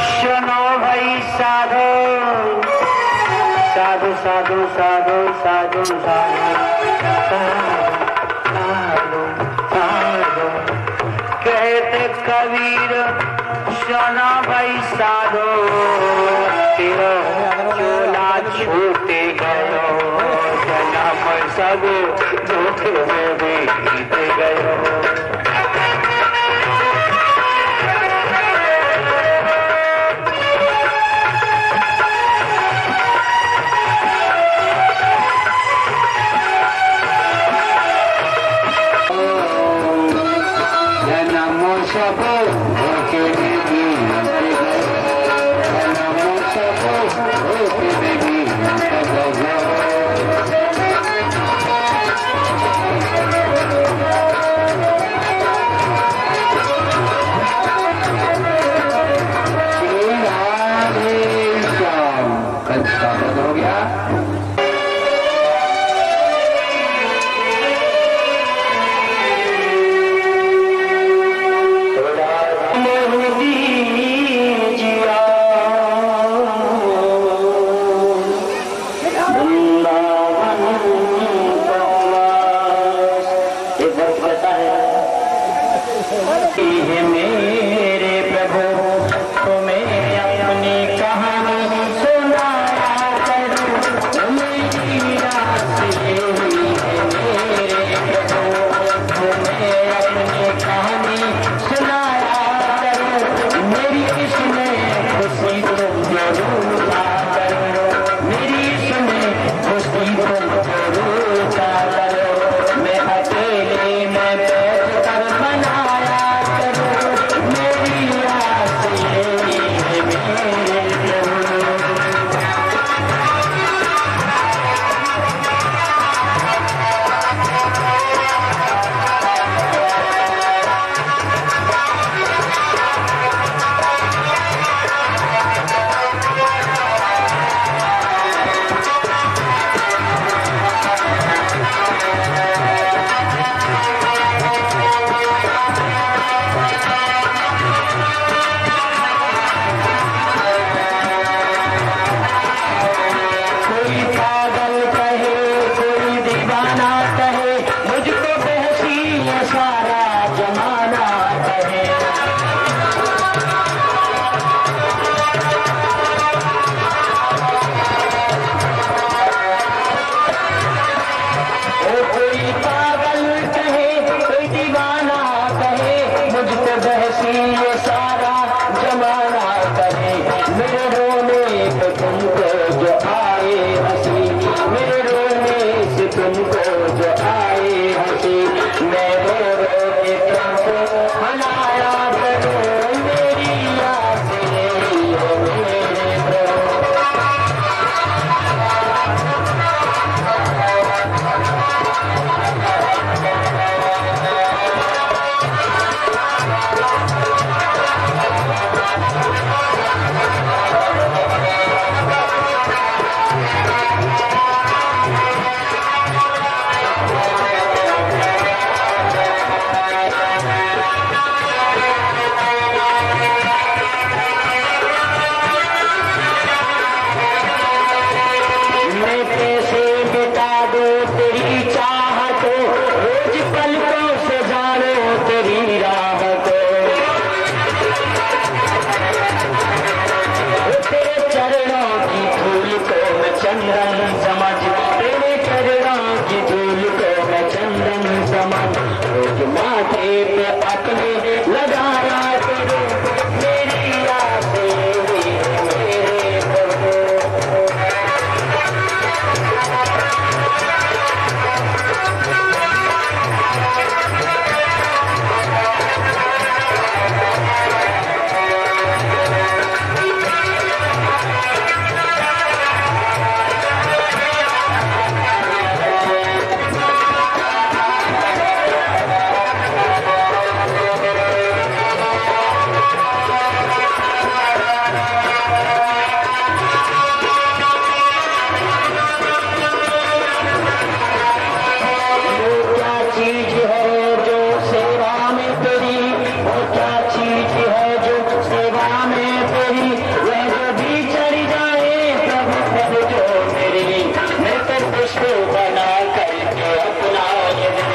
सुनो भाई साधु साधु साधु साधु साधु साधु साधु कहते कबीर सुनो भाई साधु तेरा चोला छूटे गयो जन्म सब दुख में बीत गयो। क्या चीज है जो सेवा में तेरी, वह जो भी चढ़ जाए प्रभु फिर जो मेरी। मैं तो पुष्प बना करके अपना ये दिल,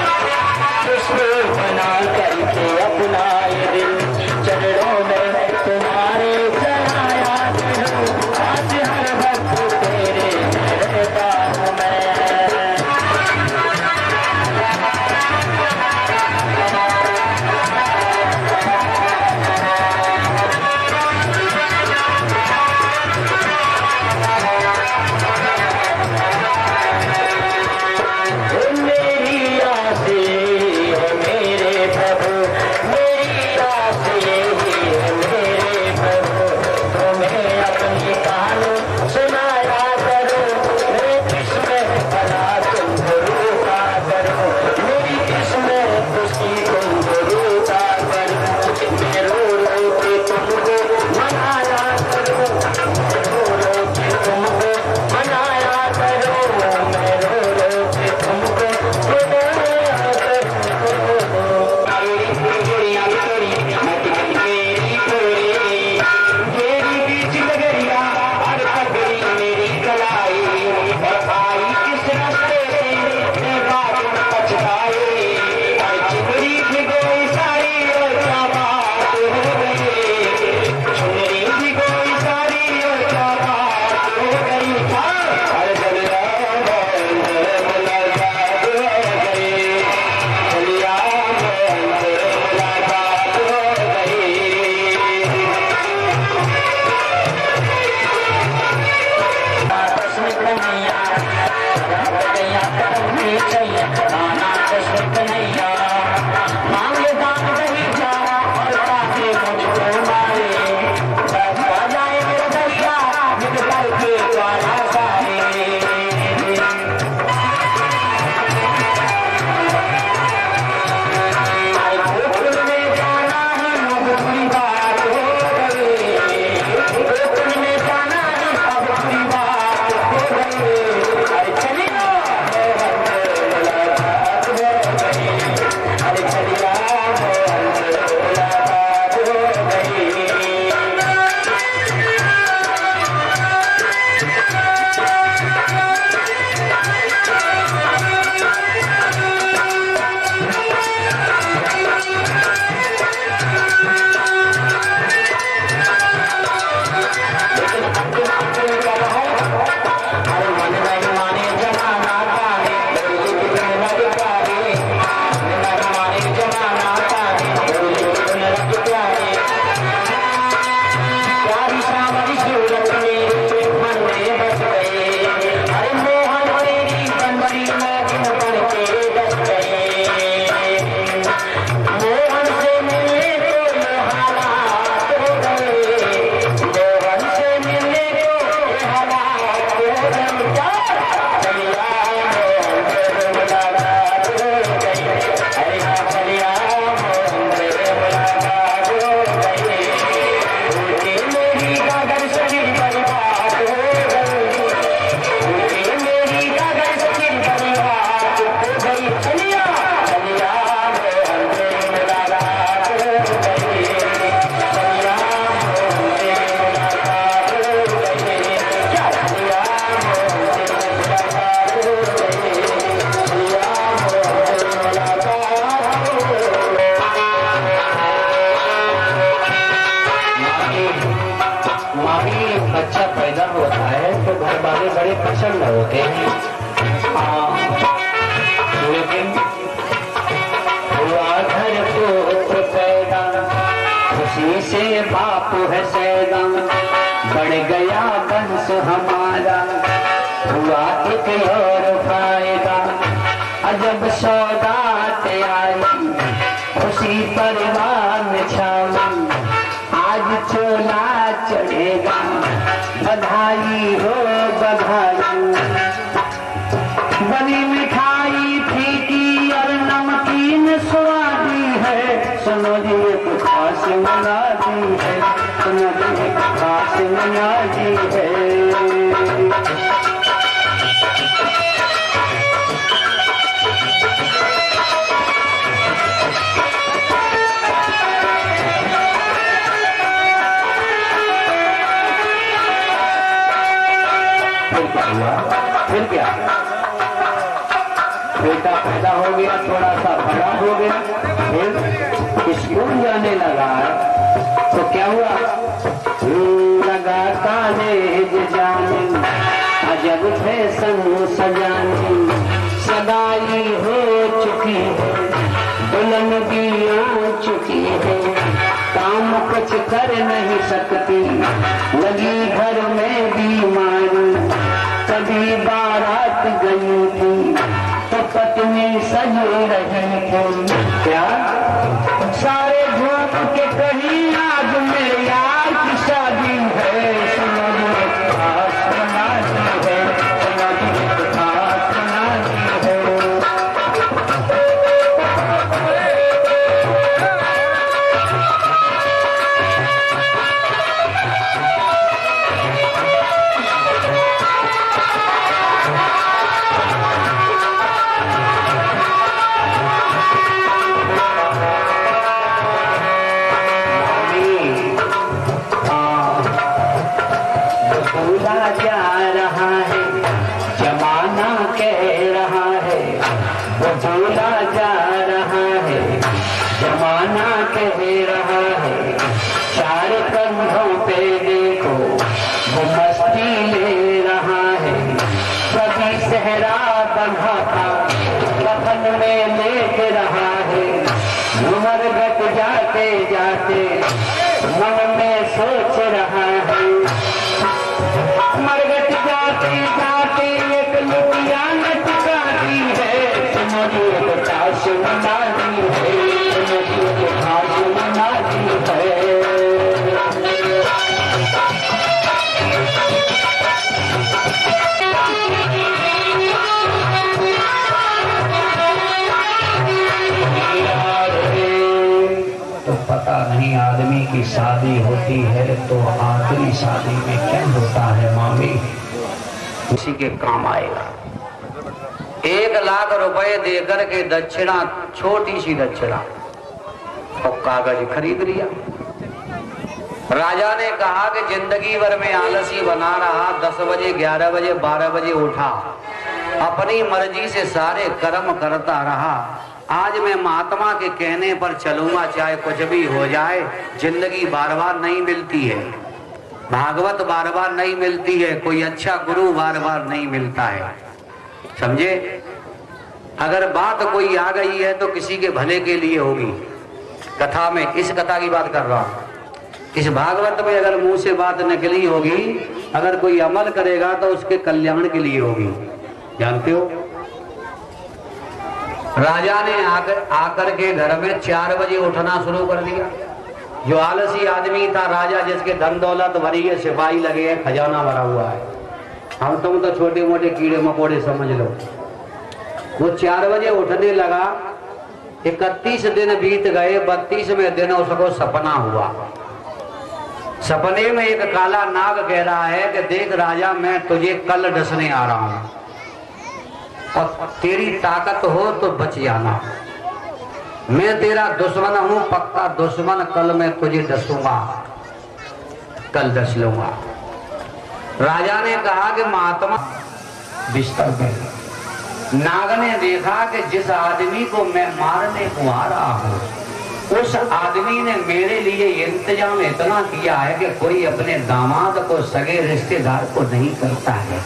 पुष्प बना करके अपना ये दिल चरणों में तुम्हारे चढ़ाया करूं। आज हर वक्त तेरे रहता हूं मैं। प्रसन्न होते हैं, लेकिन हुआ घर पुत्र पैदा, खुशी से बाप है सैदा, बढ़ गया वंश हमारा, हुआ एक और फायदा। अजब सौगात आई, खुशी परिवार में छाई, आज चोला चढ़ेगा, बधाई हो बधाई। बनी मिठाई फीकी और नमकीन स्वादी है, सुनो जी एक खास मनादी है, सुनो जी एक खास मनादी है। फिर क्या, बेटा पैदा हो गया, थोड़ा सा बड़ा हो गया, फिर स्कूल जाने लगा तो क्या हुआ, लगा कॉलेज जाने, अजब फैशन सजाने, सगाई हो चुकी है, दुल्हन भी आ चुकी है, काम कुछ कर नहीं सकती, लगी घर में बीमारी, कभी बारात गई थी तो पत्नी सज रही थी, क्या सारे झूठ के कहीं आज मेरे यार की शादी है, जाते मन में सोच रहा है, मरगट जाते जाते एक लुटिया लटकाती है, मुझे बताश मनाती है, मुझे बताश मनाती है। पता नहीं आदमी की शादी होती है तो आखिरी शादी में क्या होता है मामी, उसी के काम आएगा। 1 लाख रुपए देकर के दक्षिणा, छोटी सी दक्षिणा, और कागज खरीद लिया। राजा ने कहा कि जिंदगी भर में आलसी बना रहा, 10 बजे 11 बजे 12 बजे उठा, अपनी मर्जी से सारे कर्म करता रहा, आज मैं महात्मा के कहने पर चलूंगा, चाहे कुछ भी हो जाए। जिंदगी बार बार नहीं मिलती है, भागवत बार बार नहीं मिलती है, कोई अच्छा गुरु बार बार नहीं मिलता है, समझे। अगर बात कोई आ गई है तो किसी के भले के लिए होगी। कथा में, इस कथा की बात कर रहा हूं, इस भागवत में अगर मुंह से बात निकली होगी, अगर कोई अमल करेगा तो उसके कल्याण के लिए होगी, जानते हो। राजा ने आकर के घर में 4 बजे उठना शुरू कर दिया। जो आलसी आदमी था, राजा जिसके धन दौलत भरी है, सिपाही लगे हैं, खजाना भरा हुआ है, हम तुम तो छोटे मोटे कीड़े मकोड़े समझ लो। वो 4 बजे उठने लगा, 31 दिन बीत गए, 32वें दिन उसको सपना हुआ। सपने में एक काला नाग कह रहा है कि देख राजा, मैं तुझे कल डसने आ रहा हूं, और तेरी ताकत हो तो बच जाना, मैं तेरा दुश्मन हूं, पक्का दुश्मन, कल मैं तुझे डसूंगा, कल डस लूंगा। राजा ने कहा कि महात्मा बिस्तर पे। नाग ने देखा कि जिस आदमी को मैं मारने को आ रहा हूं, उस आदमी ने मेरे लिए इंतजाम इतना किया है कि कोई अपने दामाद को, सगे रिश्तेदार को नहीं करता है।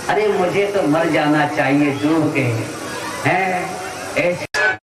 अरे मुझे तो मर जाना चाहिए डूब के, हैं ऐसे